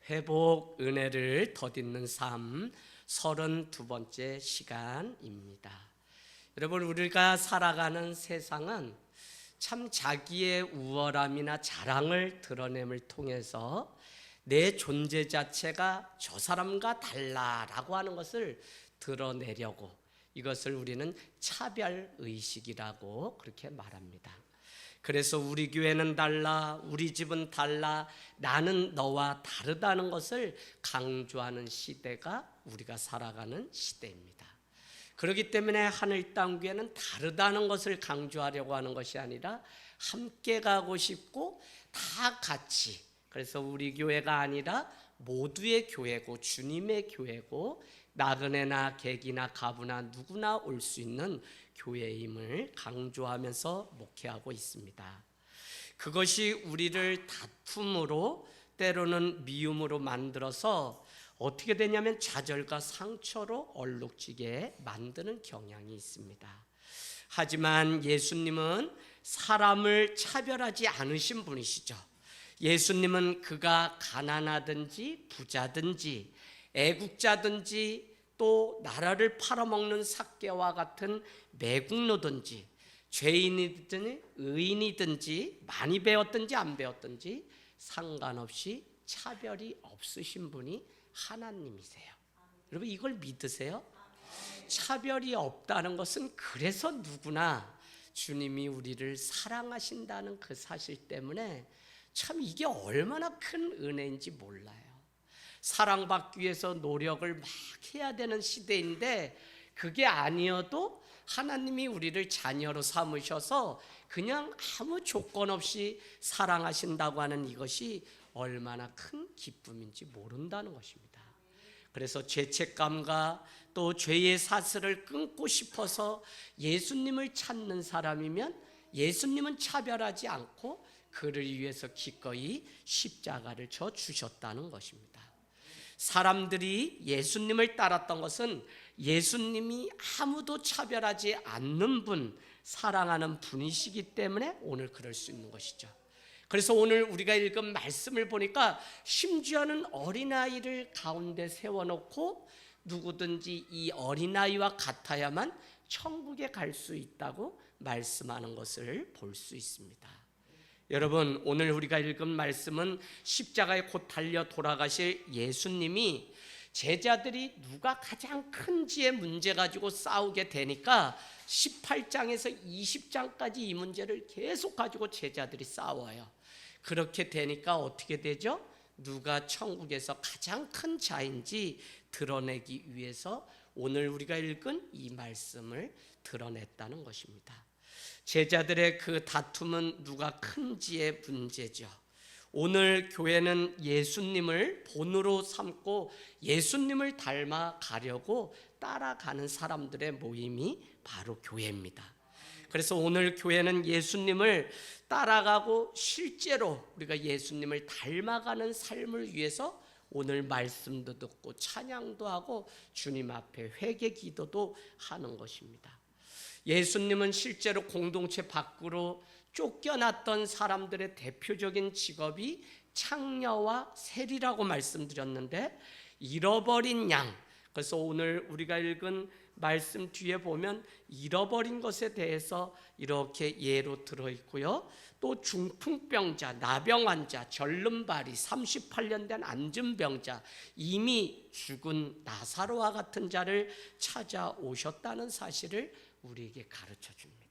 회복 은혜를 덧입는 삶 32번째 시간입니다. 여러분, 우리가 살아가는 세상은 참 자기의 우월함이나 자랑을 드러냄을 통해서 내 존재 자체가 저 사람과 달라라고 하는 것을 드러내려고, 이것을 우리는 차별의식이라고 그렇게 말합니다. 그래서 우리 교회는 달라, 우리 집은 달라, 나는 너와 다르다는 것을 강조하는 시대가 우리가 살아가는 시대입니다. 그렇기 때문에 하늘 땅 교회는 다르다는 것을 강조하려고 하는 것이 아니라 함께 가고 싶고 다 같이, 그래서 우리 교회가 아니라 모두의 교회고 주님의 교회고 나그네나 객이나 가부나 누구나 올 수 있는 교회임을 강조하면서 목회하고 있습니다. 그것이 우리를 다툼으로 때로는 미움으로 만들어서 어떻게 되냐면 좌절과 상처로 얼룩지게 만드는 경향이 있습니다. 하지만 예수님은 사람을 차별하지 않으신 분이시죠. 예수님은 그가 가난하든지 부자든지 애국자든지 또 나라를 팔아먹는 삭개와 같은 매국노든지 죄인이든지 의인이든지 많이 배웠든지 안 배웠든지 상관없이 차별이 없으신 분이 하나님이세요. 여러분, 이걸 믿으세요? 차별이 없다는 것은 그래서 누구나 주님이 우리를 사랑하신다는 그 사실 때문에 참 이게 얼마나 큰 은혜인지 몰라요. 사랑받기 위해서 노력을 막 해야 되는 시대인데 그게 아니어도 하나님이 우리를 자녀로 삼으셔서 그냥 아무 조건 없이 사랑하신다고 하는 이것이 얼마나 큰 기쁨인지 모른다는 것입니다. 그래서 죄책감과 또 죄의 사슬을 끊고 싶어서 예수님을 찾는 사람이면 예수님은 차별하지 않고 그를 위해서 기꺼이 십자가를 져 주셨다는 것입니다. 사람들이 예수님을 따랐던 것은 예수님이 아무도 차별하지 않는 분, 사랑하는 분이시기 때문에 오늘 그럴 수 있는 것이죠. 그래서 오늘 우리가 읽은 말씀을 보니까 심지어는 어린아이를 가운데 세워놓고 누구든지 이 어린아이와 같아야만 천국에 갈 수 있다고 말씀하는 것을 볼 수 있습니다. 여러분, 오늘 우리가 읽은 말씀은 십자가에 곧 달려 돌아가실 예수님이 제자들이 누가 가장 큰지의 문제 가지고 싸우게 되니까 18장에서 20장까지 이 문제를 계속 가지고 제자들이 싸워요. 그렇게 되니까 어떻게 되죠? 누가 천국에서 가장 큰 자인지 드러내기 위해서 오늘 우리가 읽은 이 말씀을 드러냈다는 것입니다. 제자들의 그 다툼은 누가 큰지의 문제죠. 오늘 교회는 예수님을 본으로 삼고 예수님을 닮아 가려고 따라가는 사람들의 모임이 바로 교회입니다. 그래서 오늘 교회는 예수님을 따라가고 실제로 우리가 예수님을 닮아가는 삶을 위해서 오늘 말씀도 듣고 찬양도 하고 주님 앞에 회개 기도도 하는 것입니다. 예수님은 실제로 공동체 밖으로 쫓겨났던 사람들의 대표적인 직업이 창녀와 세리라고 말씀드렸는데 잃어버린 양, 그래서 오늘 우리가 읽은 말씀 뒤에 보면 잃어버린 것에 대해서 이렇게 예로 들어있고요. 또 중풍병자, 나병 환자, 절름발이, 38년 된 안진병자, 이미 죽은 나사로와 같은 자를 찾아오셨다는 사실을 우리에게 가르쳐 줍니다.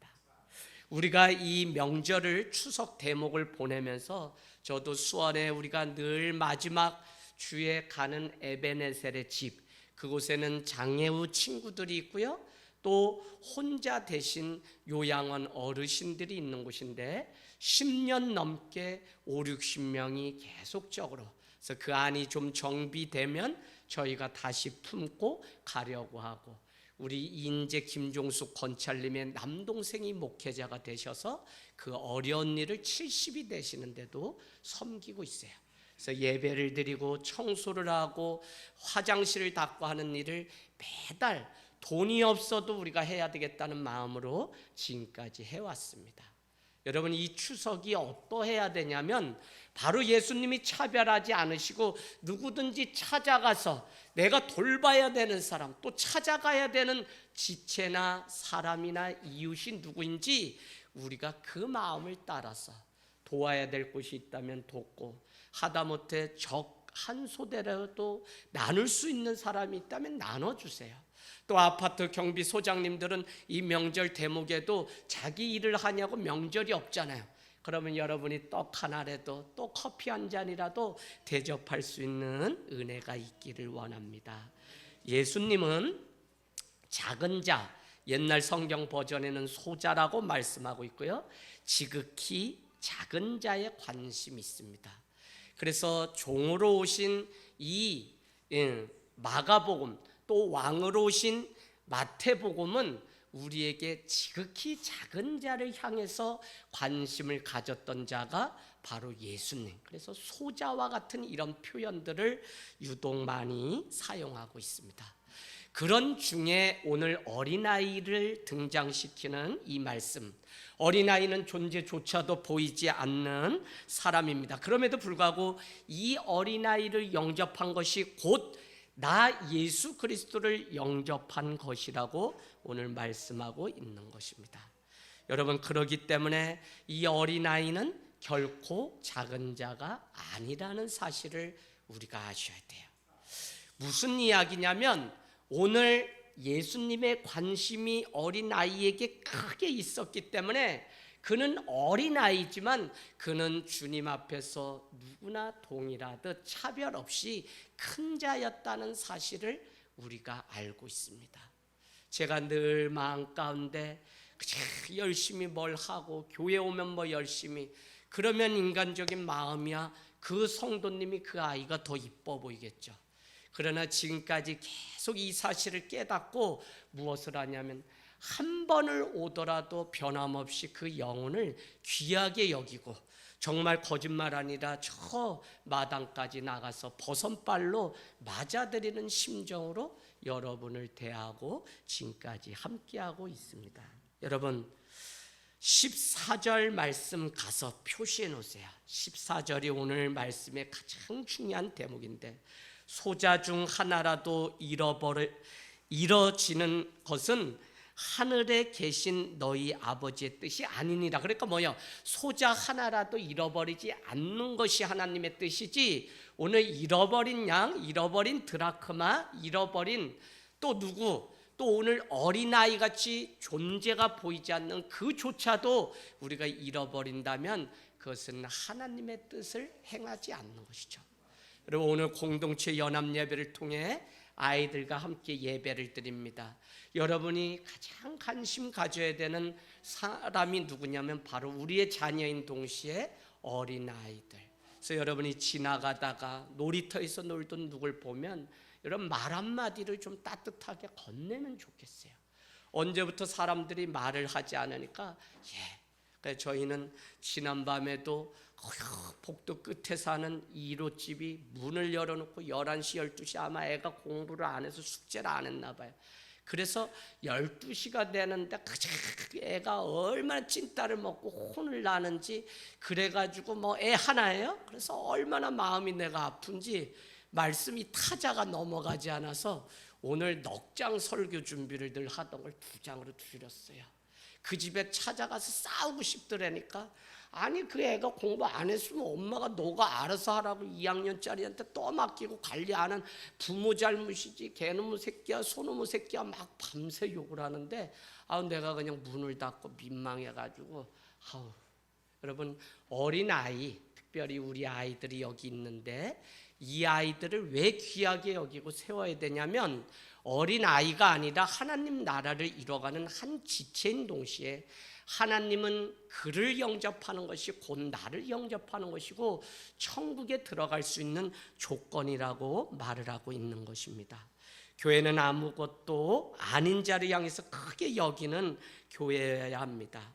우리가 이 명절을 추석 대목을 보내면서 저도 수원에 우리가 늘 마지막 주에 가는 에베네셀의 집, 그곳에는 장애우 친구들이 있고요. 또 혼자 되신 요양원 어르신들이 있는 곳인데 10년 넘게 5, 60명이 계속적으로, 그래서 그 안이 좀 정비되면 저희가 다시 품고 가려고 하고, 우리 인재 김종숙 권찰님의 남동생이 목회자가 되셔서 그 어려운 일을 70이 되시는데도 섬기고 있어요. 그래서 예배를 드리고 청소를 하고 화장실을 닦고 하는 일을 매달 돈이 없어도 우리가 해야 되겠다는 마음으로 지금까지 해왔습니다. 여러분, 이 추석이 어떠해야 되냐면 바로 예수님이 차별하지 않으시고 누구든지 찾아가서 내가 돌봐야 되는 사람, 또 찾아가야 되는 지체나 사람이나 이웃이 누구인지 우리가 그 마음을 따라서 도와야 될 곳이 있다면 돕고, 하다못해 적 한 소대라도 나눌 수 있는 사람이 있다면 나눠주세요. 또 아파트 경비 소장님들은 이 명절 대목에도 자기 일을 하냐고 명절이 없잖아요. 그러면 여러분이 떡 하나라도, 또 커피 한 잔이라도 대접할 수 있는 은혜가 있기를 원합니다. 예수님은 작은 자, 옛날 성경 버전에는 소자라고 말씀하고 있고요, 지극히 작은 자에 관심이 있습니다. 그래서 종으로 오신 이 마가복음, 또 왕으로 오신 마태복음은 우리에게 지극히 작은 자를 향해서 관심을 가졌던 자가 바로 예수님. 그래서 소자와 같은 이런 표현들을 유독 많이 사용하고 있습니다. 그런 중에 오늘 어린아이를 등장시키는 이 말씀, 어린아이는 존재조차도 보이지 않는 사람입니다. 그럼에도 불구하고 이 어린아이를 영접한 것이 곧 나 예수 그리스도를 영접한 것이라고 오늘 말씀하고 있는 것입니다. 여러분, 그러기 때문에 이 어린아이는 결코 작은 자가 아니라는 사실을 우리가 아셔야 돼요. 무슨 이야기냐면, 오늘 예수님의 관심이 어린아이에게 크게 있었기 때문에 그는 어린아이지만 그는 주님 앞에서 누구나 동일하듯 차별 없이 큰 자였다는 사실을 우리가 알고 있습니다. 제가 늘 마음 가운데 열심히 뭘 하고 교회 오면 뭐 열심히, 그러면 인간적인 마음이야 그 성도님이 그 아이가 더 이뻐 보이겠죠. 그러나 지금까지 계속 이 사실을 깨닫고 무엇을 하냐면, 한 번을 오더라도 변함없이 그 영혼을 귀하게 여기고, 정말 거짓말 아니라 저 마당까지 나가서 버선발로 맞아들이는 심정으로 여러분을 대하고 지금까지 함께하고 있습니다. 여러분, 14절 말씀 가서 표시해 놓으세요. 14절이 오늘 말씀의 가장 중요한 대목인데, 소자 중 하나라도 잃어지는 것은 하늘에 계신 너희 아버지의 뜻이 아니니라. 그러니까 뭐예요? 소자 하나라도 잃어버리지 않는 것이 하나님의 뜻이지, 오늘 잃어버린 양, 잃어버린 드라크마, 잃어버린 또 누구, 또 오늘 어린아이 같이 존재가 보이지 않는 그조차도 우리가 잃어버린다면 그것은 하나님의 뜻을 행하지 않는 것이죠. 여러분, 오늘 공동체 연합 예배를 통해 아이들과 함께 예배를 드립니다. 여러분이 가장 관심 가져야 되는 사람이 누구냐면 바로 우리의 자녀인 동시에 어린아이들. 그래서 여러분이 지나가다가 놀이터에서 놀던 누굴 보면 여러분 말 한마디를 좀 따뜻하게 건네면 좋겠어요. 언제부터 사람들이 말을 하지 않으니까 그래서 저희는 지난밤에도 복도 끝에 사는 1호집이 문을 열어놓고 11시, 12시 아마 애가 공부를 안 해서 숙제를 안 했나 봐요. 그래서 12시가 되는데 애가 얼마나 찐따를 먹고 혼을 나는지, 그래가지고 뭐 애 하나예요? 그래서 얼마나 마음이 내가 아픈지 말씀이 타자가 넘어가지 않아서 오늘 넉장 설교 준비를 늘 하던 걸 2장으로 줄였어요. 그 집에 찾아가서 싸우고 싶더라니까. 아니, 그 애가 공부 안 했으면 엄마가 너가 알아서 하라고 2학년짜리한테 떠맡기고 관리 안 한 부모 잘못이지, 개놈의 새끼야 소놈의 새끼야 막 밤새 욕을 하는데, 내가 그냥 문을 닫고 민망해가지고 여러분, 어린아이, 특별히 우리 아이들이 여기 있는데 이 아이들을 왜 귀하게 여기고 세워야 되냐면, 어린아이가 아니라 하나님 나라를 이뤄가는 한 지체인 동시에 하나님은 그를 영접하는 것이 곧 나를 영접하는 것이고 천국에 들어갈 수 있는 조건이라고 말을 하고 있는 것입니다. 교회는 아무것도 아닌 자를 향해서 크게 여기는 교회여야 합니다.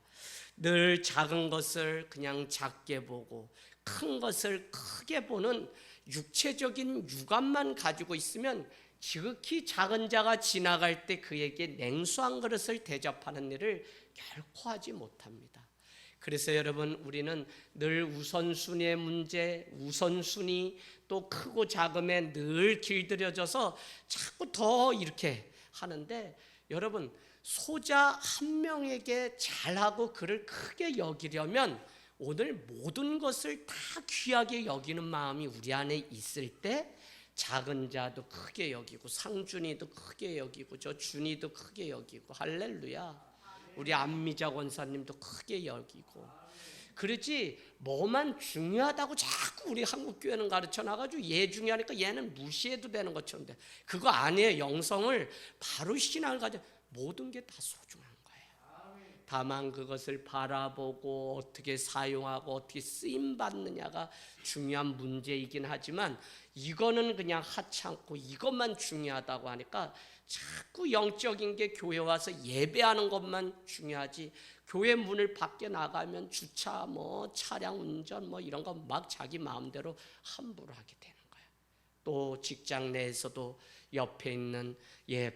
늘 작은 것을 그냥 작게 보고 큰 것을 크게 보는 육체적인 육안만 가지고 있으면 지극히 작은 자가 지나갈 때 그에게 냉수 한 그릇을 대접하는 일을 결코 하지 못합니다. 그래서 여러분, 우리는 늘 우선순위의 문제, 우선순위, 또 크고 작음에 늘 길들여져서 자꾸 더 이렇게 하는데, 여러분, 소자 한 명에게 잘하고 그를 크게 여기려면 오늘 모든 것을 다 귀하게 여기는 마음이 우리 안에 있을 때 작은 자도 크게 여기고, 상준이도 크게 여기고, 저 준이도 크게 여기고, 할렐루야. 우리 안미자 권사님도 크게 여기고, 그러지 뭐만 중요하다고 자꾸 우리 한국교회는 가르쳐 놔가지고 얘 중요하니까 얘는 무시해도 되는 것처럼 돼. 그거 아니에요. 영성을 바로 신앙을 가져, 모든 게 다 소중한 거예요. 다만 그것을 바라보고 어떻게 사용하고 어떻게 쓰임 받느냐가 중요한 문제이긴 하지만, 이거는 그냥 하찮고 이것만 중요하다고 하니까 자꾸 영적인 게 교회 와서 예배하는 것만 중요하지, 교회 문을 밖에 나가면 주차, 차량 운전 이런 거 막 자기 마음대로 함부로 하게 되는 거예요. 또 직장 내에서도 옆에 있는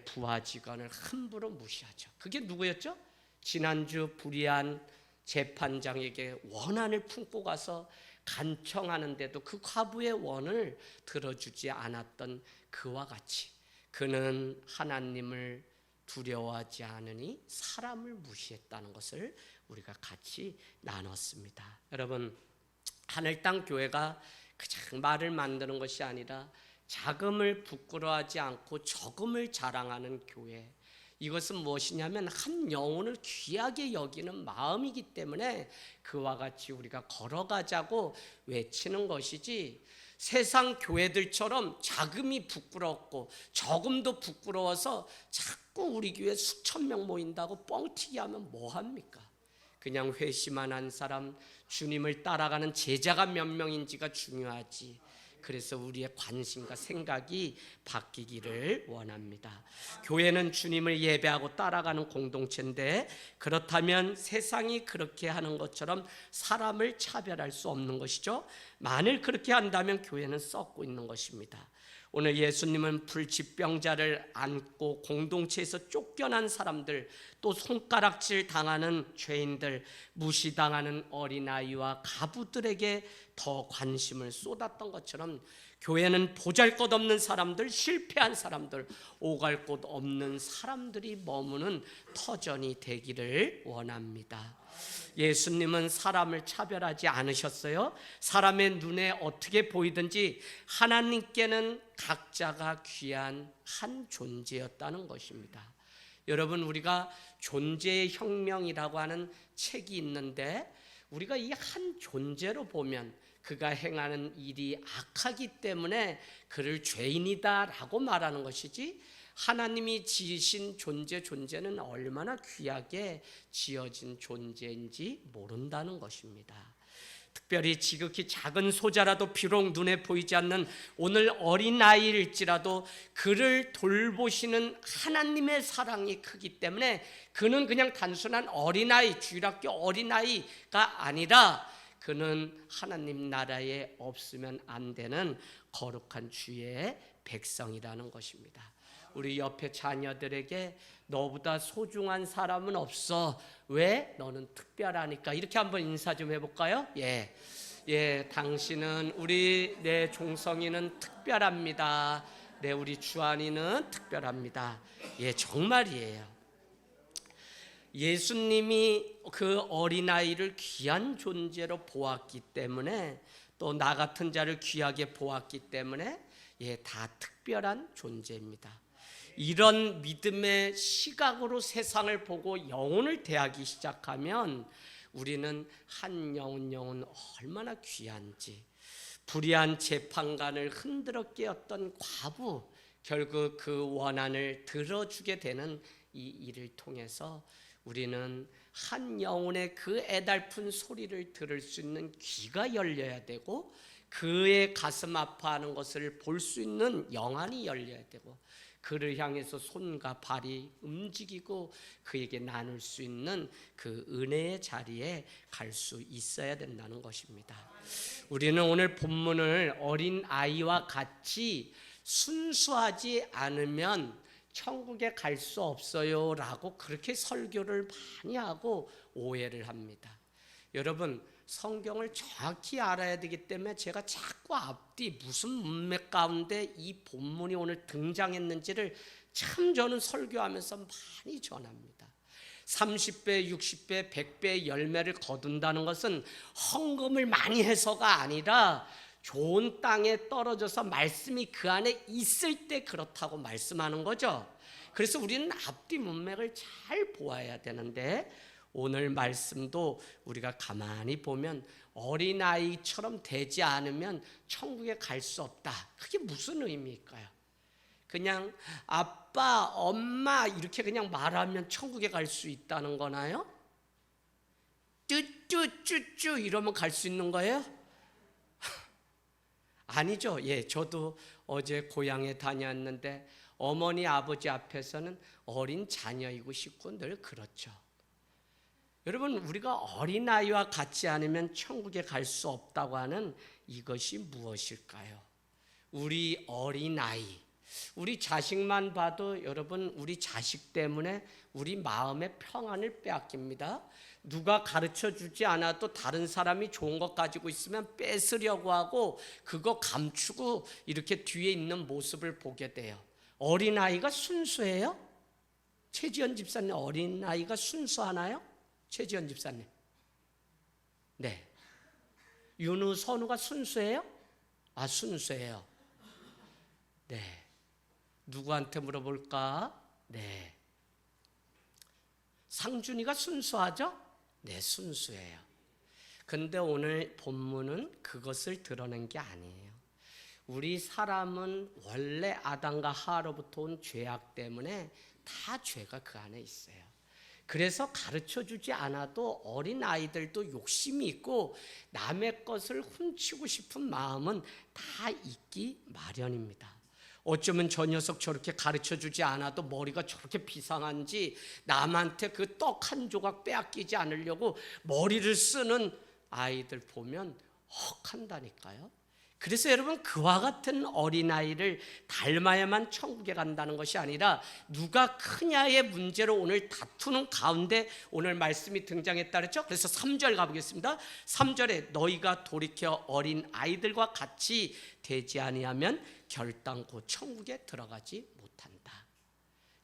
부하 직원을 함부로 무시하죠. 그게 누구였죠? 지난주 불의한 재판장에게 원한을 품고 가서 간청하는데도 그 과부의 원을 들어주지 않았던 그와 같이, 그는 하나님을 두려워하지 않으니 사람을 무시했다는 것을 우리가 같이 나눴습니다. 여러분, 하늘 땅 교회가 그냥 말을 만드는 것이 아니라 작음을 부끄러워하지 않고 적음을 자랑하는 교회, 이것은 무엇이냐면 한 영혼을 귀하게 여기는 마음이기 때문에 그와 같이 우리가 걸어가자고 외치는 것이지, 세상 교회들처럼 자금이 부끄럽고 적음도 부끄러워서 자꾸 우리 교회 수천 명 모인다고 뻥튀기 하면 뭐합니까? 그냥 회심만 한 사람, 주님을 따라가는 제자가 몇 명인지가 중요하지. 그래서 우리의 관심과 생각이 바뀌기를 원합니다. 교회는 주님을 예배하고 따라가는 공동체인데, 그렇다면 세상이 그렇게 하는 것처럼 사람을 차별할 수 없는 것이죠. 만일 그렇게 한다면 교회는 썩고 있는 것입니다. 오늘 예수님은 불치병자를 안고 공동체에서 쫓겨난 사람들, 또 손가락질 당하는 죄인들, 무시당하는 어린아이와 가부들에게 더 관심을 쏟았던 것처럼, 교회는 보잘것없는 사람들, 실패한 사람들, 오갈 곳 없는 사람들이 머무는 터전이 되기를 원합니다. 예수님은 사람을 차별하지 않으셨어요. 사람의 눈에 어떻게 보이든지 하나님께는 각자가 귀한 한 존재였다는 것입니다. 여러분, 우리가 존재의 혁명이라고 하는 책이 있는데, 우리가 이 한 존재로 보면 그가 행하는 일이 악하기 때문에 그를 죄인이다라고 말하는 것이지, 하나님이 지으신 존재는 얼마나 귀하게 지어진 존재인지 모른다는 것입니다. 특별히 지극히 작은 소자라도 비록 눈에 보이지 않는 오늘 어린아이일지라도 그를 돌보시는 하나님의 사랑이 크기 때문에, 그는 그냥 단순한 어린아이, 주일학교 어린아이가 아니라 그는 하나님 나라에 없으면 안 되는 거룩한 주의 백성이라는 것입니다. 우리 옆에 자녀들에게 너보다 소중한 사람은 없어. 왜? 너는 특별하니까. 이렇게 한번 인사 좀 해볼까요? 당신은 내 종성이는 특별합니다. 우리 주한이는 특별합니다. 정말이에요. 예수님이 그 어린아이를 귀한 존재로 보았기 때문에, 또 나 같은 자를 귀하게 보았기 때문에 다 특별한 존재입니다. 이런 믿음의 시각으로 세상을 보고 영혼을 대하기 시작하면 우리는 한 영혼 얼마나 귀한지, 불의한 재판관을 흔들어 깨었던 과부, 결국 그 원한을 들어주게 되는 이 일을 통해서 우리는 한 영혼의 그 애달픈 소리를 들을 수 있는 귀가 열려야 되고, 그의 가슴 아파하는 것을 볼 수 있는 영안이 열려야 되고, 그를 향해서 손과 발이 움직이고 그에게 나눌 수 있는 그 은혜의 자리에 갈 수 있어야 된다는 것입니다. 우리는 오늘 본문을 어린 아이와 같이 순수하지 않으면 천국에 갈 수 없어요 라고 그렇게 설교를 많이 하고 오해를 합니다. 여러분, 성경을 정확히 알아야 되기 때문에 제가 자꾸 앞뒤 무슨 문맥 가운데 이 본문이 오늘 등장했는지를 참 저는 설교하면서 많이 전합니다. 30배, 60배, 100배의 열매를 거둔다는 것은 헌금을 많이 해서가 아니라 좋은 땅에 떨어져서 말씀이 그 안에 있을 때 그렇다고 말씀하는 거죠. 그래서 우리는 앞뒤 문맥을 잘 보아야 되는데, 오늘 말씀도 우리가 가만히 보면 어린아이처럼 되지 않으면 천국에 갈 수 없다. 그게 무슨 의미일까요? 그냥 아빠, 엄마 이렇게 그냥 말하면 천국에 갈 수 있다는 거나요? 쭈쭈쭈쭈 이러면 갈 수 있는 거예요? 아니죠. 예, 저도 어제 고향에 다녀왔는데 어머니 아버지 앞에서는 어린 자녀이고 싶고 늘 그렇죠. 여러분, 우리가 어린아이와 같지 않으면 천국에 갈 수 없다고 하는 이것이 무엇일까요? 우리 어린아이, 우리 자식만 봐도 여러분, 우리 자식 때문에 우리 마음의 평안을 빼앗깁니다. 누가 가르쳐 주지 않아도 다른 사람이 좋은 것 가지고 있으면 뺏으려고 하고 그거 감추고 이렇게 뒤에 있는 모습을 보게 돼요. 어린아이가 순수해요? 최지연 집사님, 어린아이가 순수하나요? 최지연 집사님. 네. 윤우, 선우가 순수해요? 아, 순수해요. 네. 누구한테 물어볼까? 네. 상준이가 순수하죠? 네, 순수해요. 근데 오늘 본문은 그것을 드러낸 게 아니에요. 우리 사람은 원래 아담과 하와로부터 온 죄악 때문에 다 죄가 그 안에 있어요. 그래서 가르쳐주지 않아도 어린 아이들도 욕심이 있고 남의 것을 훔치고 싶은 마음은 다 있기 마련입니다. 어쩌면 저 녀석 저렇게 가르쳐주지 않아도 머리가 저렇게 비상한지 남한테 그 떡 한 조각 빼앗기지 않으려고 머리를 쓰는 아이들 보면 헉한다니까요. 그래서 여러분, 그와 같은 어린아이를 닮아야만 천국에 간다는 것이 아니라 누가 크냐의 문제로 오늘 다투는 가운데 오늘 말씀이 등장했다 그랬죠. 그래서 3절 가보겠습니다. 3절에 너희가 돌이켜 어린아이들과 같이 되지 아니하면 결단코 천국에 들어가지 못한다.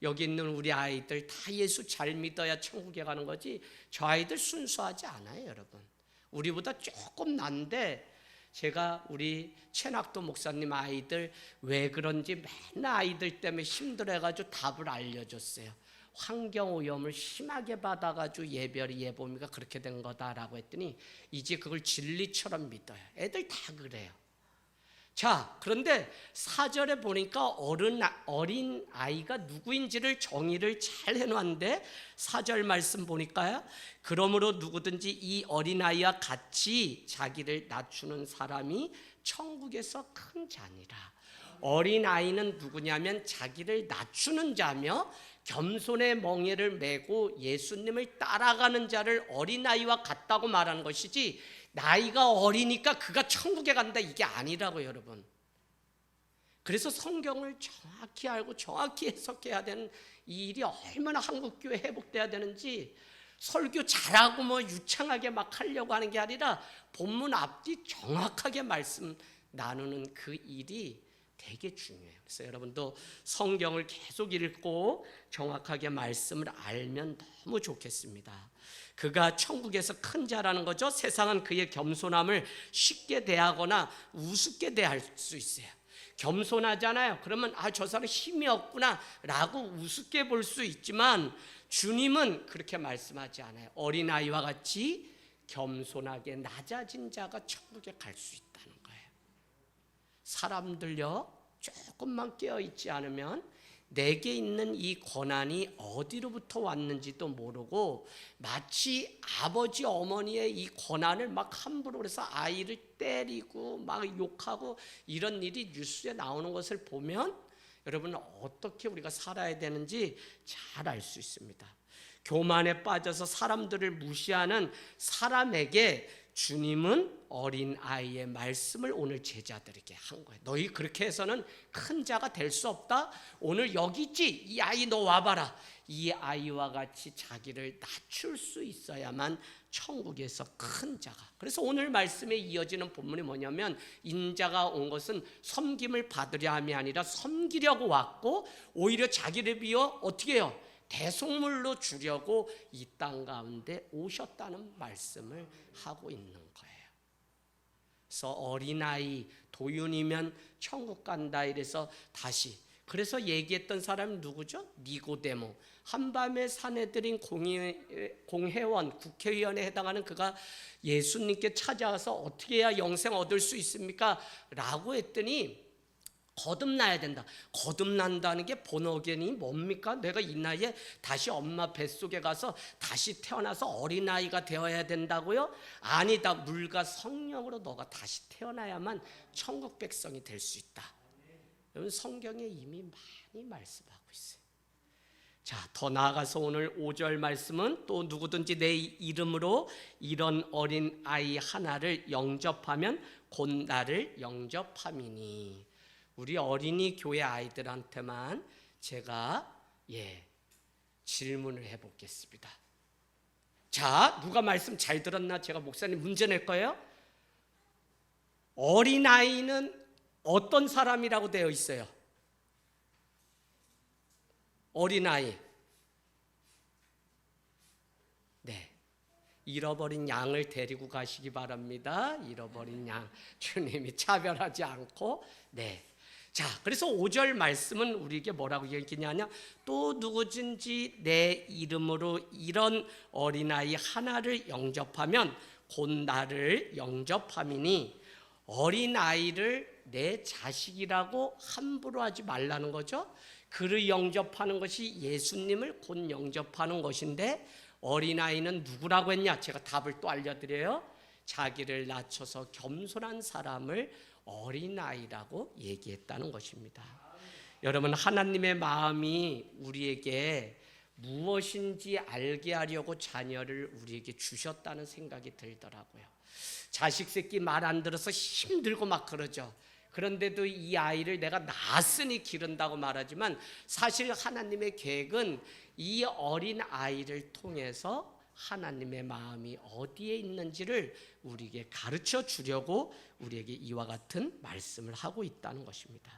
여기 있는 우리 아이들 다 예수 잘 믿어야 천국에 가는 거지, 저 아이들 순수하지 않아요. 여러분, 우리보다 조금 난데, 제가 우리 최낙도 목사님 아이들 왜 그런지 맨날 아이들 때문에 힘들어해가지고 답을 알려줬어요. 환경오염을 심하게 받아가지고 예별이 예보미가 그렇게 된 거다라고 했더니 이제 그걸 진리처럼 믿어요. 애들 다 그래요. 자, 그런데 4절에 보니까 어린 아이가 누구인지를 정의를 잘 해놓았는데 4절 말씀 보니까요, 그러므로 누구든지 이 어린아이와 같이 자기를 낮추는 사람이 천국에서 큰 자니라. 어린아이는 누구냐면 자기를 낮추는 자며 겸손의 멍에를 메고 예수님을 따라가는 자를 어린아이와 같다고 말하는 것이지, 나이가 어리니까 그가 천국에 간다 이게 아니라고요. 여러분, 그래서 성경을 정확히 알고 정확히 해석해야 되는 이 일이 얼마나 한국교회 회복돼야 되는지, 설교 잘하고 뭐 유창하게 막 하려고 하는 게 아니라 본문 앞뒤 정확하게 말씀 나누는 그 일이 되게 중요해요. 그래서 여러분도 성경을 계속 읽고 정확하게 말씀을 알면 너무 좋겠습니다. 그가 천국에서 큰 자라는 거죠. 세상은 그의 겸손함을 쉽게 대하거나 우습게 대할 수 있어요. 겸손하잖아요. 그러면 저 사람 힘이 없구나 라고 우습게 볼 수 있지만, 주님은 그렇게 말씀하지 않아요. 어린아이와 같이 겸손하게 낮아진 자가 천국에 갈 수 있다는 거예요. 사람들요, 조금만 깨어있지 않으면 내게 있는 이 권한이 어디로부터 왔는지도 모르고 마치 아버지 어머니의 이 권한을 막 함부로 해서 아이를 때리고 막 욕하고 이런 일이 뉴스에 나오는 것을 보면 여러분, 어떻게 우리가 살아야 되는지 잘 알 수 있습니다. 교만에 빠져서 사람들을 무시하는 사람에게 주님은 어린아이의 말씀을 오늘 제자들에게 한 거예요. 너희 그렇게 해서는 큰 자가 될 수 없다. 오늘 여기 있지? 이 아이 너 와봐라. 이 아이와 같이 자기를 낮출 수 있어야만 천국에서 큰 자가. 그래서 오늘 말씀에 이어지는 본문이 뭐냐면 인자가 온 것은 섬김을 받으려 함이 아니라 섬기려고 왔고 오히려 자기를 비워 어떻게 해요? 대속물로 주려고 이 땅 가운데 오셨다는 말씀을 하고 있는 거예요. 그래서 어린아이 도윤이면 천국 간다 이래서 다시 그래서 얘기했던 사람이 누구죠? 니고데모. 한밤에 사내들인 공회원, 국회의원에 해당하는 그가 예수님께 찾아와서 어떻게 해야 영생 얻을 수 있습니까? 라고 했더니 거듭나야 된다. 거듭난다는 게 본어견이 뭡니까? 내가 이 나이에 다시 엄마 뱃속에 가서 다시 태어나서 어린아이가 되어야 된다고요? 아니다. 물과 성령으로 너가 다시 태어나야만 천국 백성이 될 수 있다. 여러분 성경에 이미 많이 말씀하고 있어요. 자, 더 나아가서 오늘 5절 말씀은 또 누구든지 내 이름으로 이런 어린아이 하나를 영접하면 곧 나를 영접함이니. 우리 어린이 교회 아이들한테만 제가 질문을 해보겠습니다. 자, 누가 말씀 잘 들었나? 제가 목사님 문제 낼 거예요. 어린아이는 어떤 사람이라고 되어 있어요? 어린아이. 네. 잃어버린 양을 데리고 가시기 바랍니다. 잃어버린 양. 주님이 차별하지 않고. 네. 자, 그래서 5절 말씀은 우리에게 뭐라고 얘기하냐? 또 누구든지 내 이름으로 이런 어린아이 하나를 영접하면 곧 나를 영접함이니. 어린아이를 내 자식이라고 함부로 하지 말라는 거죠. 그를 영접하는 것이 예수님을 곧 영접하는 것인데 어린아이는 누구라고 했냐? 제가 답을 또 알려드려요. 자기를 낮춰서 겸손한 사람을 어린아이라고 얘기했다는 것입니다. 여러분 하나님의 마음이 우리에게 무엇인지 알게 하려고 자녀를 우리에게 주셨다는 생각이 들더라고요. 자식 새끼 말 안 들어서 힘들고 막 그러죠. 그런데도 이 아이를 내가 낳았으니 기른다고 말하지만 사실 하나님의 계획은 이 어린 아이를 통해서 하나님의 마음이 어디에 있는지를 우리에게 가르쳐 주려고 우리에게 이와 같은 말씀을 하고 있다는 것입니다.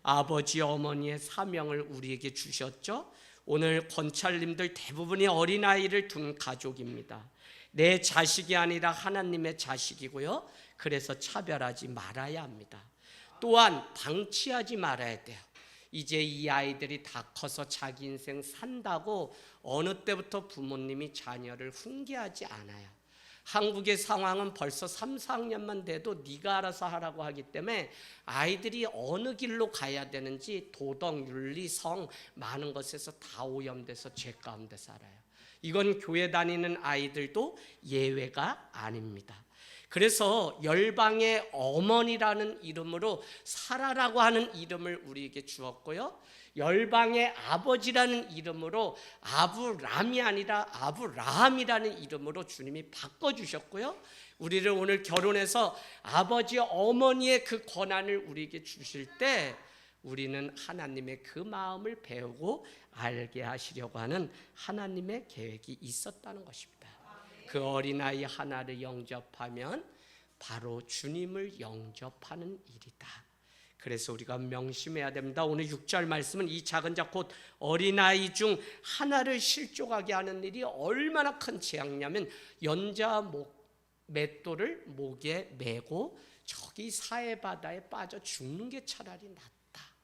아버지 어머니의 사명을 우리에게 주셨죠. 오늘 권찰님들 대부분이 어린아이를 둔 가족입니다. 내 자식이 아니라 하나님의 자식이고요. 그래서 차별하지 말아야 합니다. 또한 방치하지 말아야 돼요. 이제 이 아이들이 다 커서 자기 인생 산다고 어느 때부터 부모님이 자녀를 훈계하지 않아요. 한국의 상황은 벌써 3, 4학년만 돼도 네가 알아서 하라고 하기 때문에 아이들이 어느 길로 가야 되는지 도덕, 윤리, 성 많은 것에서 다 오염돼서 죄 가운데 살아요. 이건 교회 다니는 아이들도 예외가 아닙니다. 그래서 열방의 어머니라는 이름으로 사라라고 하는 이름을 우리에게 주었고요. 열방의 아버지라는 이름으로 아브람이 아니라 아브라함이라는 이름으로 주님이 바꿔주셨고요. 우리를 오늘 결혼해서 아버지 어머니의 그 권한을 우리에게 주실 때 우리는 하나님의 그 마음을 배우고 알게 하시려고 하는 하나님의 계획이 있었다는 것입니다. 그 어린아이 하나를 영접하면 바로 주님을 영접하는 일이다. 그래서 우리가 명심해야 됩니다. 오늘 6절 말씀은 이 작은 자 곧 어린아이 중 하나를 실족하게 하는 일이 얼마나 큰 재앙이냐면 연자 맷돌을 목에 메고 저기 사해바다에 빠져 죽는 게 차라리 낫다.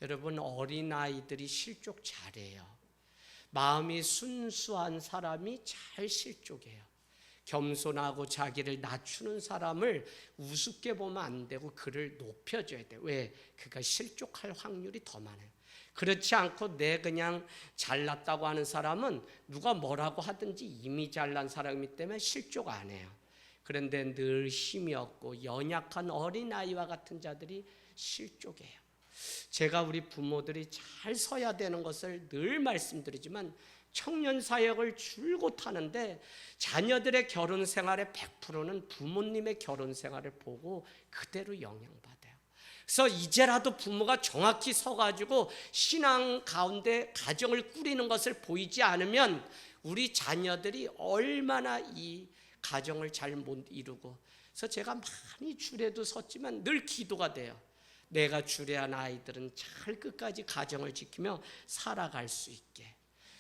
여러분 어린아이들이 실족 잘해요. 마음이 순수한 사람이 잘 실족해요. 겸손하고 자기를 낮추는 사람을 우습게 보면 안 되고 그를 높여줘야 돼요. 왜? 그가 실족할 확률이 더 많아요. 그렇지 않고 내 그냥 잘났다고 하는 사람은 누가 뭐라고 하든지 이미 잘난 사람이기 때문에 실족 안 해요. 그런데 늘 힘이 없고 연약한 어린아이와 같은 자들이 실족해요. 제가 우리 부모들이 잘 서야 되는 것을 늘 말씀드리지만 청년 사역을 줄곧 하는데 자녀들의 결혼 생활의 100%는 부모님의 결혼 생활을 보고 그대로 영향받아요. 그래서 이제라도 부모가 정확히 서가지고 신앙 가운데 가정을 꾸리는 것을 보이지 않으면 우리 자녀들이 얼마나 이 가정을 잘 못 이루고, 그래서 제가 많이 주례도 섰지만 늘 기도가 돼요. 내가 주례한 아이들은 잘 끝까지 가정을 지키며 살아갈 수 있게.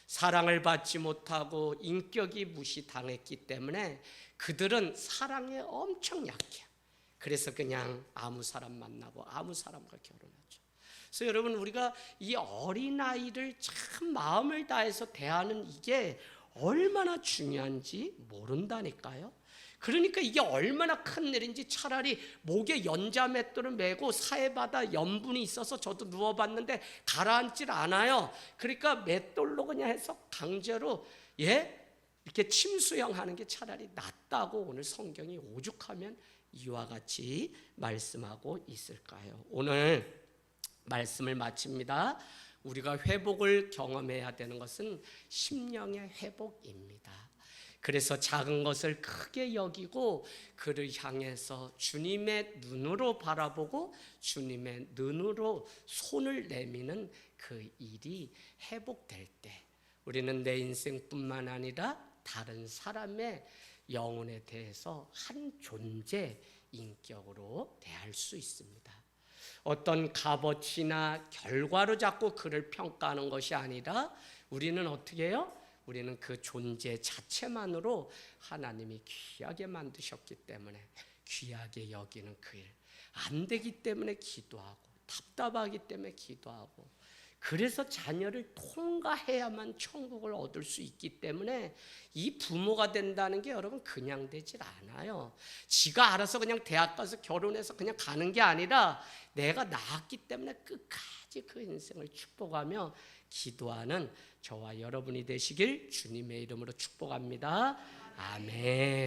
사랑을 받지 못하고 인격이 무시당했기 때문에 그들은 사랑에 엄청 약해요. 그래서 그냥 아무 사람 만나고 아무 사람과 결혼하죠. 그래서 여러분, 우리가 이 어린아이를 참 마음을 다해서 대하는 이게 얼마나 중요한지 모른다니까요. 그러니까 이게 얼마나 큰 일인지 차라리 목에 연자맷돌을 메고 사해바다 염분이 있어서 저도 누워봤는데 가라앉질 않아요. 그러니까 맷돌로 그냥 해서 강제로 이렇게 침수형하는 게 차라리 낫다고 오늘 성경이 오죽하면 이와 같이 말씀하고 있을까요? 오늘 말씀을 마칩니다. 우리가 회복을 경험해야 되는 것은 심령의 회복입니다. 그래서 작은 것을 크게 여기고 그를 향해서 주님의 눈으로 바라보고 주님의 눈으로 손을 내미는 그 일이 회복될 때 우리는 내 인생뿐만 아니라 다른 사람의 영혼에 대해서 한 존재 인격으로 대할 수 있습니다. 어떤 값어치나 결과로 자꾸 그를 평가하는 것이 아니라 우리는 어떻게 해요? 우리는 그 존재 자체만으로 하나님이 귀하게 만드셨기 때문에 귀하게 여기는 그 일, 안 되기 때문에 기도하고 답답하기 때문에 기도하고, 그래서 자녀를 통과해야만 천국을 얻을 수 있기 때문에 이 부모가 된다는 게 여러분 그냥 되질 않아요. 지가 알아서 그냥 대학 가서 결혼해서 그냥 가는 게 아니라 내가 낳았기 때문에 끝까지 그 인생을 축복하며 기도하는 저와 여러분이 되시길 주님의 이름으로 축복합니다. 아멘.